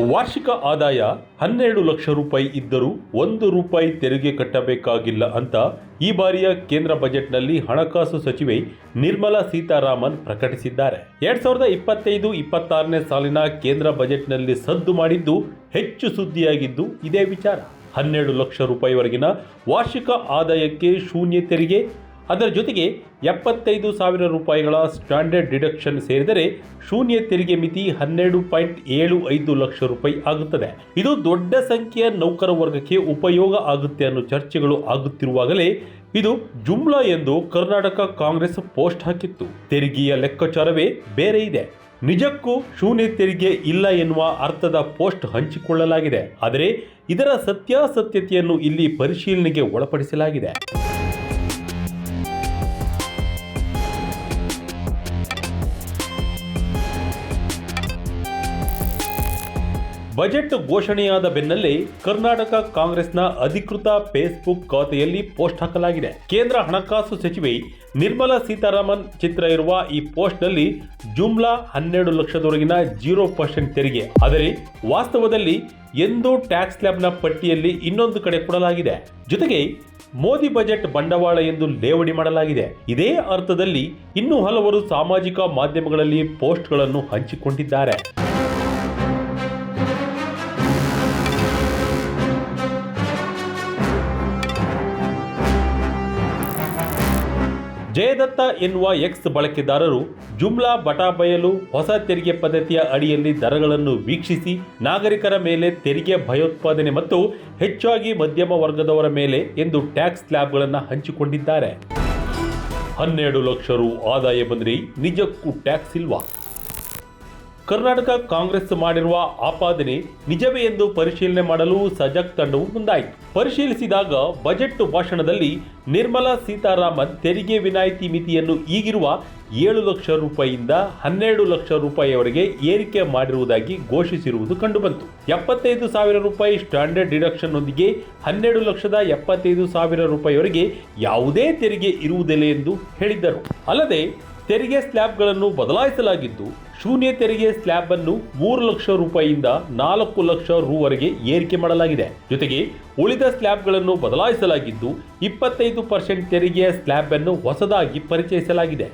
ವಾರ್ಷಿಕ ಆದಾಯ 12 ಲಕ್ಷ ರೂಪಾಯಿ ಇದ್ದರೂ 1 ರೂಪಾಯಿ ತೆರಿಗೆ ಕಟ್ಟಬೇಕಾಗಿಲ್ಲ ಅಂತ ಈ ಬಾರಿಯ ಕೇಂದ್ರ ಬಜೆಟ್ನಲ್ಲಿ ಹಣಕಾಸು ಸಚಿವೆ ನಿರ್ಮಲಾ ಸೀತಾರಾಮನ್ ಪ್ರಕಟಿಸಿದ್ದಾರೆ. 2025-26ನೇ ಸಾಲಿನ ಕೇಂದ್ರ ಬಜೆಟ್ನಲ್ಲಿ ಸದ್ದು ಮಾಡಿದ್ದು ಹೆಚ್ಚು ಸುದ್ದಿಯಾಗಿದ್ದು ಇದೇ ವಿಚಾರ. 12 ಲಕ್ಷ ರೂಪಾಯಿವರೆಗಿನ ವಾರ್ಷಿಕ ಆದಾಯಕ್ಕೆ ಶೂನ್ಯ ತೆರಿಗೆ, ಅದರ ಜೊತೆಗೆ 75,000 ರೂಪಾಯಿಗಳ ಸ್ಟ್ಯಾಂಡರ್ಡ್ ಡಿಡಕ್ಷನ್ ಸೇರಿದರೆ ಶೂನ್ಯ ತೆರಿಗೆ ಮಿತಿ 12.75 ಲಕ್ಷ ರೂಪಾಯಿ ಆಗುತ್ತದೆ. ಇದು ದೊಡ್ಡ ಸಂಖ್ಯೆಯ ನೌಕರ ವರ್ಗಕ್ಕೆ ಉಪಯೋಗ ಆಗುತ್ತೆ ಅನ್ನೋ ಚರ್ಚೆಗಳು ಆಗುತ್ತಿರುವಾಗಲೇ ಇದು ಜುಮ್ಲಾ ಎಂದು ಕರ್ನಾಟಕ ಕಾಂಗ್ರೆಸ್ ಪೋಸ್ಟ್ ಹಾಕಿತ್ತು. ತೆರಿಗೆಯ ಲೆಕ್ಕಾಚಾರವೇ ಬೇರೆ ಇದೆ. ನಿಜಕ್ಕೂ ಶೂನ್ಯ ತೆರಿಗೆ ಇಲ್ಲ ಎನ್ನುವ ಅರ್ಥದ ಪೋಸ್ಟ್ ಹಂಚಿಕೊಳ್ಳಲಾಗಿದೆ. ಆದರೆ ಇದರ ಸತ್ಯಾಸತ್ಯತೆಯನ್ನು ಇಲ್ಲಿ ಪರಿಶೀಲನೆಗೆ ಒಳಪಡಿಸಲಾಗಿದೆ. ಬಜೆಟ್ ಘೋಷಣೆಯಾದ ಬೆನ್ನಲ್ಲೇ ಕರ್ನಾಟಕ ಕಾಂಗ್ರೆಸ್ನ ಅಧಿಕೃತ ಫೇಸ್ಬುಕ್ ಖಾತೆಯಲ್ಲಿ ಪೋಸ್ಟ್ ಹಾಕಲಾಗಿದೆ. ಕೇಂದ್ರ ಹಣಕಾಸು ಸಚಿವೆ ನಿರ್ಮಲಾ ಸೀತಾರಾಮನ್ ಚಿತ್ರ ಇರುವ ಈ ಪೋಸ್ಟ್ನಲ್ಲಿ ಜುಮ್ಲಾ 12 ಲಕ್ಷದವರೆಗಿನ 0% ತೆರಿಗೆ, ಆದರೆ ವಾಸ್ತವದಲ್ಲಿ ಎಂದು ಟ್ಯಾಕ್ಸ್ ಸ್ಲ್ಯಾಬ್ನ ಪಟ್ಟಿಯಲ್ಲಿ ಇನ್ನೊಂದು ಕಡೆ ಕೊಡಲಾಗಿದೆ. ಜೊತೆಗೆ ಮೋದಿ ಬಜೆಟ್ ಬಂಡವಾಳ ಎಂದು ಲೇವಡಿ ಮಾಡಲಾಗಿದೆ. ಇದೇ ಅರ್ಥದಲ್ಲಿ ಇನ್ನೂ ಹಲವರು ಸಾಮಾಜಿಕ ಮಾಧ್ಯಮಗಳಲ್ಲಿ ಪೋಸ್ಟ್ಗಳನ್ನು ಹಂಚಿಕೊಂಡಿದ್ದಾರೆ. ಜಯದತ್ತ ಎನ್ನುವ ಎಕ್ಸ್ ಬಳಕೆದಾರರು ಜುಮ್ಲಾ ಬಟಾಬಯಲು ಹೊಸ ತೆರಿಗೆ ಪದ್ಧತಿಯ ಅಡಿಯಲ್ಲಿ ದರಗಳನ್ನು ವೀಕ್ಷಿಸಿ ನಾಗರಿಕರ ಮೇಲೆ ತೆರಿಗೆ ಭಯೋತ್ಪಾದನೆ ಮತ್ತು ಹೆಚ್ಚಾಗಿ ಮಧ್ಯಮ ವರ್ಗದವರ ಮೇಲೆ ಎಂದು ಟ್ಯಾಕ್ಸ್ ಸ್ಲ್ಯಾಬ್ಗಳನ್ನು ಹಂಚಿಕೊಂಡಿದ್ದಾರೆ. 12 ಲಕ್ಷ ರು ಆದಾಯ ಬಂದರೆ ನಿಜಕ್ಕೂ ಟ್ಯಾಕ್ಸ್ ಇಲ್ವಾ? ಕರ್ನಾಟಕ ಕಾಂಗ್ರೆಸ್ ಮಾಡಿರುವ ಆಪಾದನೆ ನಿಜವೇ ಎಂದು ಪರಿಶೀಲನೆ ಮಾಡಲು ಸಜಗ್ ತಂಡವು ಮುಂದಾಯಿತು. ಪರಿಶೀಲಿಸಿದಾಗ ಬಜೆಟ್ ಭಾಷಣದಲ್ಲಿ ನಿರ್ಮಲಾ ಸೀತಾರಾಮನ್ ತೆರಿಗೆ ವಿನಾಯಿತಿ ಮಿತಿಯನ್ನು ಈಗಿರುವ 7 ಲಕ್ಷ ರೂಪಾಯಿಯಿಂದ 12 ಲಕ್ಷ ರೂಪಾಯಿಯವರೆಗೆ ಏರಿಕೆ ಮಾಡಿರುವುದಾಗಿ ಘೋಷಿಸಿರುವುದು ಕಂಡುಬಂತು. 75,000 ರೂಪಾಯಿ ಸ್ಟ್ಯಾಂಡರ್ಡ್ ಡಿಡಕ್ಷನ್ ನೊಂದಿಗೆ 12,75,000 ರೂಪಾಯಿವರೆಗೆ ಯಾವುದೇ ತೆರಿಗೆ ಇರುವುದಿಲ್ಲ ಎಂದು ಹೇಳಿದ್ದರು. ಅಲ್ಲದೆ ತೆರಿಗೆ ಸ್ಲ್ಯಾಬ್ಗಳನ್ನು ಬದಲಾಯಿಸಲಾಗಿದ್ದು ಶೂನ್ಯ ತೆರಿಗೆ ಸ್ಲ್ಯಾಬ್ ಅನ್ನು 3 ಲಕ್ಷ ರೂಪಾಯಿಯಿಂದ 4 ಲಕ್ಷ ರೂವರೆಗೆ ಏರಿಕೆ ಮಾಡಲಾಗಿದೆ. ಜೊತೆಗೆ ಉಳಿದ ಸ್ಲ್ಯಾಬ್ಗಳನ್ನು ಬದಲಾಯಿಸಲಾಗಿದ್ದು 25% ತೆರಿಗೆಯ ಸ್ಲ್ಯಾಬ್ ಅನ್ನು ಹೊಸದಾಗಿ ಪರಿಚಯಿಸಲಾಗಿದೆ.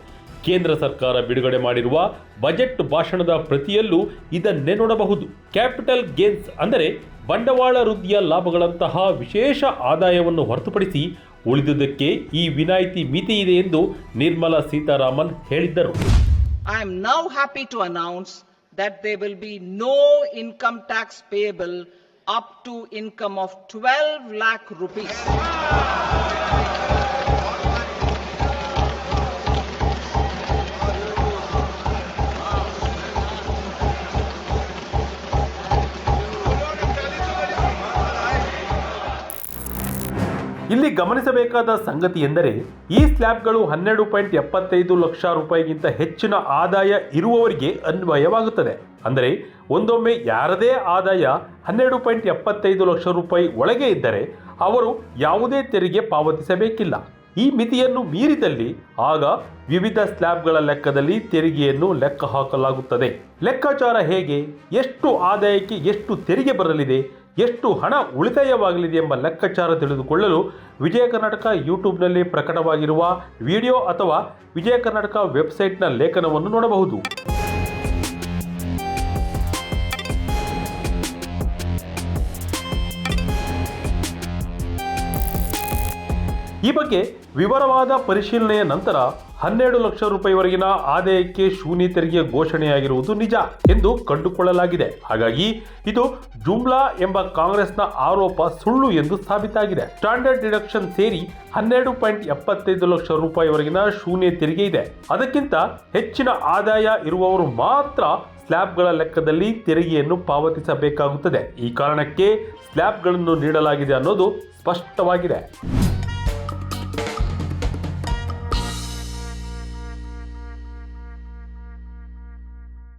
ಕೇಂದ್ರ ಸರ್ಕಾರ ಬಿಡುಗಡೆ ಮಾಡಿರುವ ಬಜೆಟ್ ಭಾಷಣದ ಪ್ರತಿಯಲ್ಲೂ ಇದನ್ನೇ ನೋಡಬಹುದು. ಕ್ಯಾಪಿಟಲ್ ಗೇನ್ಸ್ ಅಂದರೆ ಬಂಡವಾಳ ವೃದ್ಧಿಯ ಲಾಭಗಳಂತಹ ವಿಶೇಷ ಆದಾಯವನ್ನು ಹೊರತುಪಡಿಸಿ ಉಳಿದುದಕ್ಕೆ ಈ ವಿನಾಯಿತಿ ಮಿತಿ ಇದೆ ಎಂದು ನಿರ್ಮಲಾ ಸೀತಾರಾಮನ್ ಹೇಳಿದ್ದರು. I am now happy to announce that there will be no income tax payable up to income of 12 lakh rupees. ಇಲ್ಲಿ ಗಮನಿಸಬೇಕಾದ ಸಂಗತಿ ಎಂದರೆ ಈ ಸ್ಲ್ಯಾಬ್ಗಳು 12.75 ಲಕ್ಷ ರೂಪಾಯಿಗಿಂತ ಹೆಚ್ಚಿನ ಆದಾಯ ಇರುವವರಿಗೆ ಅನ್ವಯವಾಗುತ್ತದೆ. ಅಂದರೆ ಒಂದೊಮ್ಮೆ ಯಾರದೇ ಆದಾಯ 12.75 ಲಕ್ಷ ರೂಪಾಯಿ ಒಳಗೆ ಇದ್ದರೆ ಅವರು ಯಾವುದೇ ತೆರಿಗೆ ಪಾವತಿಸಬೇಕಿಲ್ಲ. ಈ ಮಿತಿಯನ್ನು ಮೀರಿದಲ್ಲಿ ಆಗ ವಿವಿಧ ಸ್ಲ್ಯಾಬ್ಗಳ ಲೆಕ್ಕದಲ್ಲಿ ತೆರಿಗೆಯನ್ನು ಲೆಕ್ಕ ಹಾಕಲಾಗುತ್ತದೆ. ಲೆಕ್ಕಾಚಾರ ಹೇಗೆ? ಎಷ್ಟು ಆದಾಯಕ್ಕೆ ಎಷ್ಟು ತೆರಿಗೆ ಬರಲಿದೆ, ಎಷ್ಟು ಹಣ ಉಳಿತಾಯವಾಗಲಿದೆ ಎಂಬ ಲೆಕ್ಕಾಚಾರ ತಿಳಿದುಕೊಳ್ಳಲು ವಿಜಯ ಕರ್ನಾಟಕ ಯೂಟ್ಯೂಬ್ನಲ್ಲಿ ಪ್ರಕಟವಾಗಿರುವ ವಿಡಿಯೋ ಅಥವಾ ವಿಜಯ ಕರ್ನಾಟಕ ವೆಬ್ಸೈಟ್ನ ಲೇಖನವನ್ನು ನೋಡಬಹುದು. ಈ ಬಗ್ಗೆ ವಿವರವಾದ ಪರಿಶೀಲನೆಯ ನಂತರ 12 ಲಕ್ಷ ರೂಪಾಯಿವರೆಗಿನ ಆದಾಯಕ್ಕೆ ಶೂನ್ಯ ತೆರಿಗೆ ಘೋಷಣೆಯಾಗಿರುವುದು ನಿಜ ಎಂದು ಕಂಡುಕೊಳ್ಳಲಾಗಿದೆ. ಹಾಗಾಗಿ ಇದು ಜುಮ್ಲಾ ಎಂಬ ಕಾಂಗ್ರೆಸ್ನ ಆರೋಪ ಸುಳ್ಳು ಎಂದು ಸಾಬೀತಾಗಿದೆ. ಸ್ಟ್ಯಾಂಡರ್ಡ್ ಡಿಡಕ್ಷನ್ ಸೇರಿ 12.75 ಲಕ್ಷ ರೂಪಾಯಿವರೆಗಿನ ಶೂನ್ಯ ತೆರಿಗೆ ಇದೆ. ಅದಕ್ಕಿಂತ ಹೆಚ್ಚಿನ ಆದಾಯ ಇರುವವರು ಮಾತ್ರ ಸ್ಲ್ಯಾಬ್ಗಳ ಲೆಕ್ಕದಲ್ಲಿ ತೆರಿಗೆಯನ್ನು ಪಾವತಿಸಬೇಕಾಗುತ್ತದೆ. ಈ ಕಾರಣಕ್ಕೆ ಸ್ಲ್ಯಾಬ್ಗಳನ್ನು ನೀಡಲಾಗಿದೆ ಅನ್ನೋದು ಸ್ಪಷ್ಟವಾಗಿದೆ.